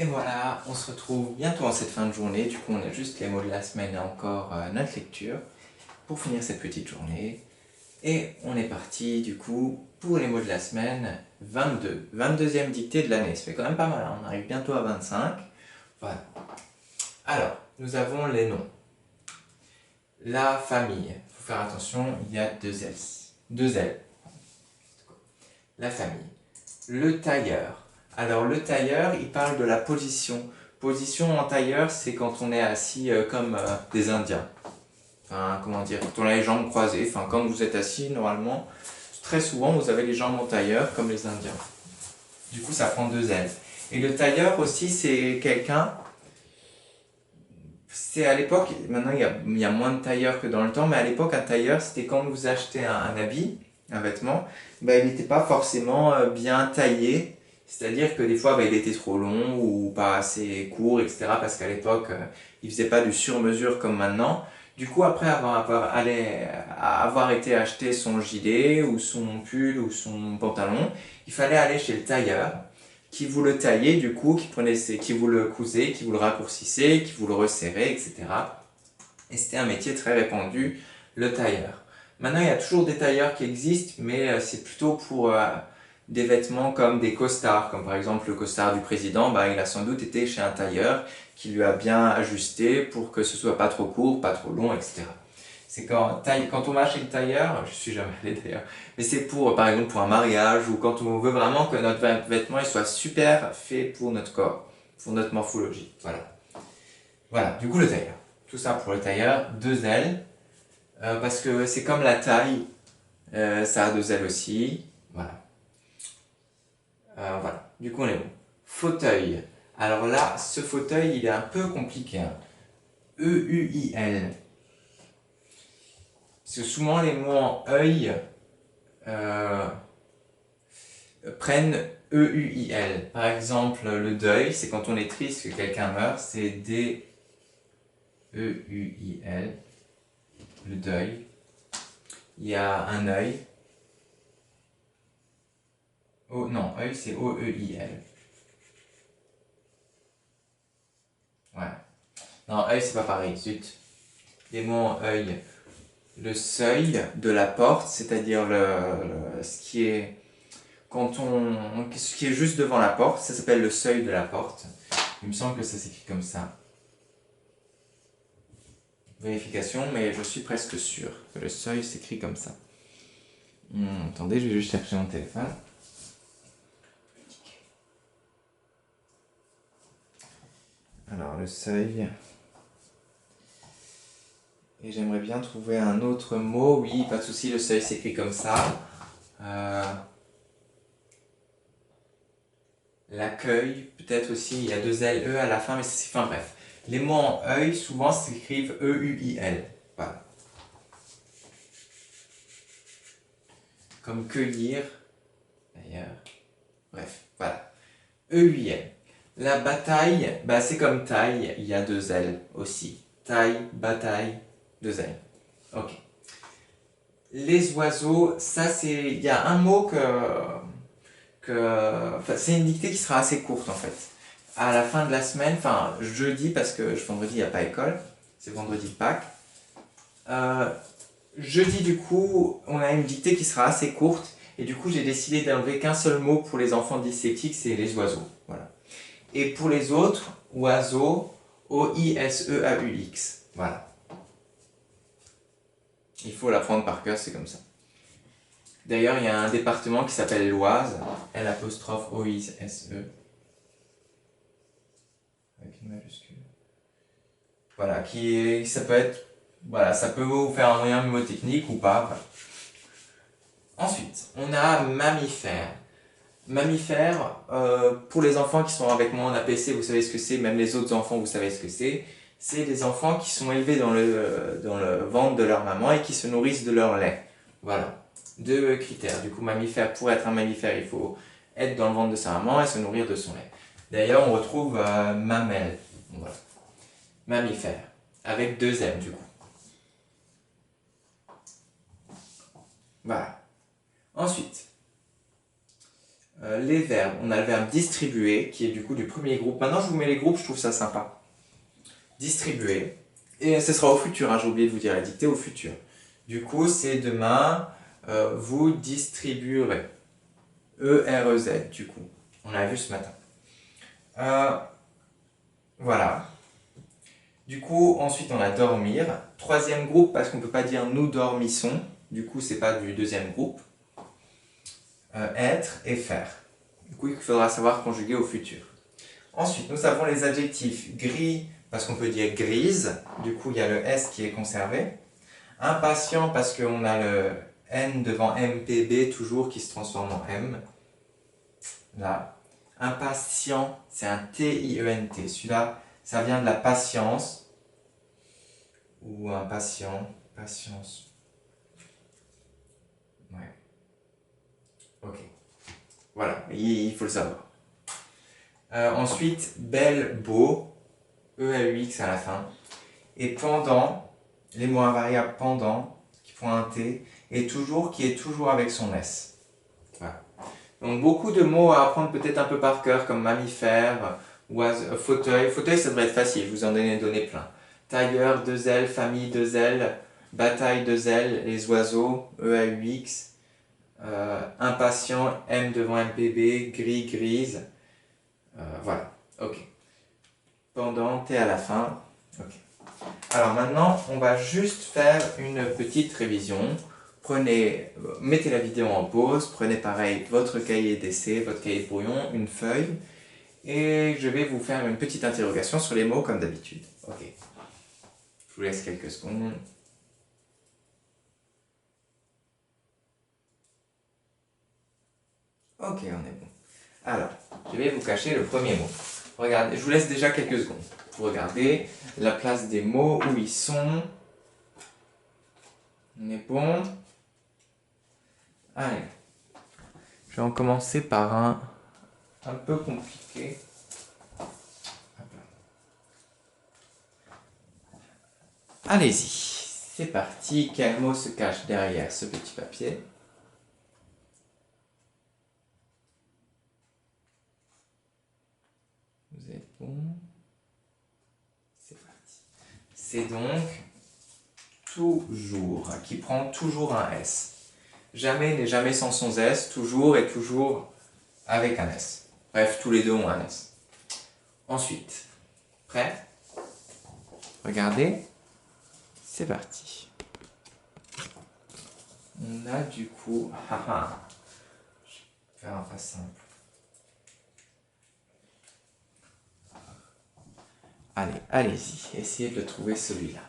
Et voilà, on se retrouve bientôt en cette fin de journée. Du coup, on a juste les mots de la semaine et encore notre lecture pour finir cette petite journée. Et on est parti, du coup, pour les mots de la semaine 22. 22e dictée de l'année. Ça fait quand même pas mal, hein. On arrive bientôt à 25. Voilà. Alors, nous avons les noms. La famille. Il faut faire attention, il y a deux S. Deux L. La famille. Le tailleur. Alors le tailleur, il parle de la position. Position en tailleur, c'est quand on est assis comme des Indiens. Enfin, comment dire, quand on a les jambes croisées. Enfin, quand vous êtes assis, normalement, très souvent, vous avez les jambes en tailleur, comme les Indiens. Du coup, ça prend deux L. Et le tailleur aussi, c'est quelqu'un... C'est à l'époque, maintenant il y a moins de tailleurs que dans le temps, mais à l'époque, un tailleur, c'était quand vous achetez un habit, un vêtement, ben, il n'était pas forcément bien taillé. C'est-à-dire que des fois, ben, il était trop long ou pas assez court, etc. Parce qu'à l'époque, il faisait pas du sur-mesure comme maintenant. Du coup, après avoir été acheter son gilet ou son pull ou son pantalon, il fallait aller chez le tailleur qui vous le taillait du coup, qui vous le cousait, qui vous le raccourcissait, qui vous le resserrait, etc. Et c'était un métier très répandu, le tailleur. Maintenant, il y a toujours des tailleurs qui existent, mais c'est plutôt pour des vêtements comme des costards, comme par exemple le costard du président, bah, il a sans doute été chez un tailleur qui lui a bien ajusté pour que ce soit pas trop court, pas trop long, etc. C'est quand on va chez le tailleur, je suis jamais allé d'ailleurs, mais c'est pour, par exemple, pour un mariage ou quand on veut vraiment que notre vêtement il soit super fait pour notre corps, pour notre morphologie. Voilà. Voilà, du coup le tailleur. Tout ça pour le tailleur, deux ailes, parce que c'est comme la taille, ça a deux ailes aussi. Voilà. Voilà, du coup on est bon. Fauteuil. Alors là, ce fauteuil, il est un peu compliqué, hein. E-U-I-L. Parce que souvent les mots en œil euh, prennent E-U-I-L. Par exemple, le deuil, c'est quand on est triste que quelqu'un meurt, c'est D-E-U-I-L. Le deuil. Il y a un œil. Oh, non, œil c'est O-E-I-L. Ouais. Non, œil c'est pas pareil, zut. Les mots en œil. Le seuil de la porte, c'est-à-dire ce qui est ce qui est juste devant la porte, ça s'appelle le seuil de la porte. Il me semble que ça s'écrit comme ça. Vérification, mais je suis presque sûr que le seuil s'écrit comme ça. Attendez, je vais juste chercher mon téléphone. Alors, le seuil. Et j'aimerais bien trouver un autre mot. Oui, pas de souci, le seuil s'écrit comme ça. L'accueil, peut-être aussi, il y a deux L, E à la fin, mais c'est... Enfin bref. Les mots en œil, souvent, s'écrivent E-U-I-L. Voilà. Comme cueillir, d'ailleurs. Bref, voilà. E-U-I-L. La bataille, bah, c'est comme taille, il y a deux L aussi. Taille, bataille, deux L. Ok. Les oiseaux, ça c'est... Il y a un mot enfin, c'est une dictée qui sera assez courte en fait. À la fin de la semaine, enfin jeudi parce que vendredi il n'y a pas école, c'est vendredi de Pâques. Euh, Jeudi du coup, on a une dictée qui sera assez courte et du coup j'ai décidé d'enlever qu'un seul mot pour les enfants dyslexiques, c'est les oiseaux. Voilà. Et pour les autres, oiseaux, O-I-S-E-A-U-X. Voilà. Il faut l'apprendre par cœur, c'est comme ça. D'ailleurs, il y a un département qui s'appelle l'Oise, L'-O-I-S-E, avec une majuscule. Voilà, ça peut être, voilà, ça peut vous faire un moyen mnémotechnique ou pas. Voilà. Ensuite, on a mammifère. Mammifère, pour les enfants qui sont avec moi en APC, vous savez ce que c'est, même les autres enfants, vous savez ce que c'est. C'est des enfants qui sont élevés dans le ventre de leur maman et qui se nourrissent de leur lait. Voilà. Deux critères. Du coup, mammifère, pour être un mammifère, il faut être dans le ventre de sa maman et se nourrir de son lait. D'ailleurs, on retrouve mamelle. Voilà. Mammifère. Avec deux M, du coup. Voilà. Ensuite, Les verbes, on a le verbe distribuer, qui est du coup du premier groupe. Maintenant, je vous mets les groupes, je trouve ça sympa. Distribuer. Et ce sera au futur, hein, j'ai oublié de vous dire la dictée au futur. Du coup, c'est demain, vous distribuerez. E-R-E-Z, du coup. On l'a vu ce matin. Voilà. Du coup, ensuite, on a dormir. Troisième groupe, parce qu'on ne peut pas dire nous dormissons. Du coup, c'est pas du deuxième groupe. Être et faire. Du coup, il faudra savoir conjuguer au futur. Ensuite, nous avons les adjectifs gris, parce qu'on peut dire grise. Du coup, il y a le S qui est conservé. Impatient, parce qu'on a le N devant MPB, toujours, qui se transforme en M. Là. Impatient, c'est un T-I-E-N-T. Celui-là, ça vient de la patience. Ou impatient, patience. Ouais. Ok. Voilà, il faut le savoir. Ensuite, belle, beau, E-L-U-X à la fin. Et pendant, les mots invariables pendant, qui font un T, et toujours, qui est toujours avec son S. Voilà. Donc beaucoup de mots à apprendre peut-être un peu par cœur, comme mammifère, fauteuil. Fauteuil, ça devrait être facile, je vous en ai donné plein. Tailleur, deux L, famille, deux L, bataille, deux L, les oiseaux, E-A-U-X, impatient, M devant MPB, gris, grise. Voilà, ok. Pendant, T à la fin, ok. Alors maintenant, on va juste faire une petite révision. Prenez, mettez la vidéo en pause, prenez pareil votre cahier d'essai, votre cahier de brouillon, une feuille, et je vais vous faire une petite interrogation sur les mots comme d'habitude. Ok. Je vous laisse quelques secondes. Ok, on est bon. Alors, je vais vous cacher le premier mot. Regardez, je vous laisse déjà quelques secondes pour regarder la place des mots, où ils sont. On est bon. Allez. Je vais en commencer par un peu compliqué. Allez-y, c'est parti. Quel mot se cache derrière ce petit papier? Vous êtes bon? C'est parti. C'est donc toujours, qui prend toujours un S. Jamais n'est jamais sans son S, toujours et toujours avec un S. Bref, tous les deux ont un S. Ensuite, prêt? Regardez, c'est parti. On a du coup, je vais faire un pas simple. Allez, allez-y, essayez de le trouver celui-là.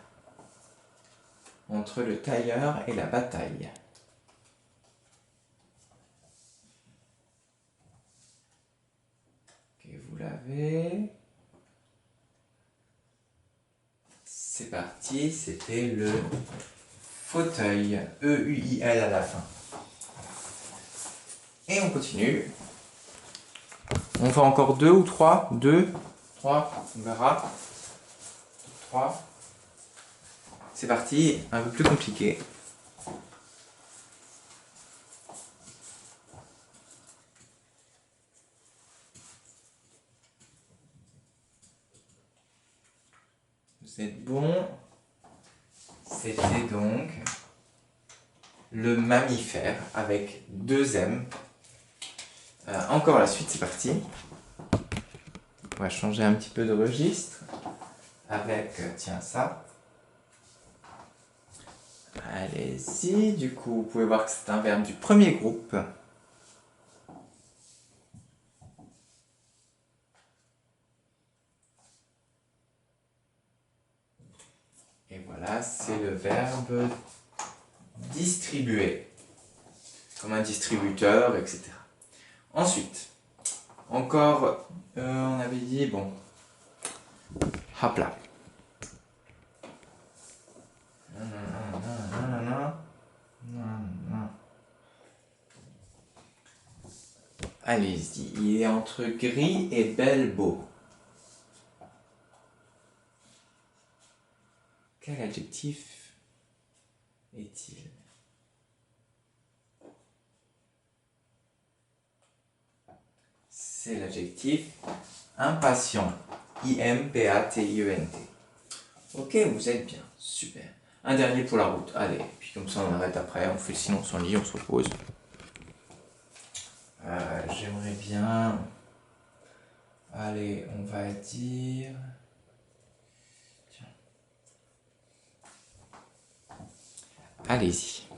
Entre le tailleur et la bataille. Ok, vous l'avez. C'est parti, c'était le fauteuil. E-U-I-L à la fin. Et on continue. On fait encore deux ou trois? Deux, trois, on verra. Trois. C'est parti, un peu plus compliqué. Vous êtes bon. C'était donc le mammifère avec deux M. Encore la suite, c'est parti. On va changer un petit peu de registre avec, tiens, ça. Allez-y, du coup, vous pouvez voir que c'est un verbe du premier groupe. Et voilà, c'est le verbe distribuer, comme un distributeur, etc. Ensuite, encore, on avait dit, bon, hop là. Allez-y, il est entre gris et belle beau. Quel adjectif est-il? c'est l'adjectif impatient. I-M-P-A-T-I-E-N-T. Ok, vous êtes bien, super. Un dernier pour la route, allez, puis comme ça on arrête après, on fait le silence en lit, on se repose. J'aimerais bien... Allez, on va dire... Tiens. Allez-y.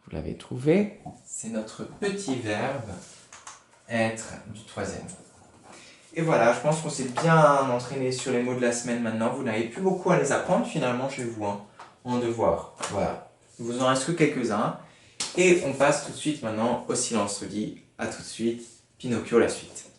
Vous l'avez trouvé, c'est notre petit verbe être du troisième groupe. Et voilà, je pense qu'on s'est bien entraîné sur les mots de la semaine maintenant. Vous n'avez plus beaucoup à les apprendre finalement chez vous, hein, en devoir. Voilà, il vous en reste que quelques-uns. Et on passe tout de suite maintenant au silence. On dit à tout de suite, Pinocchio la suite.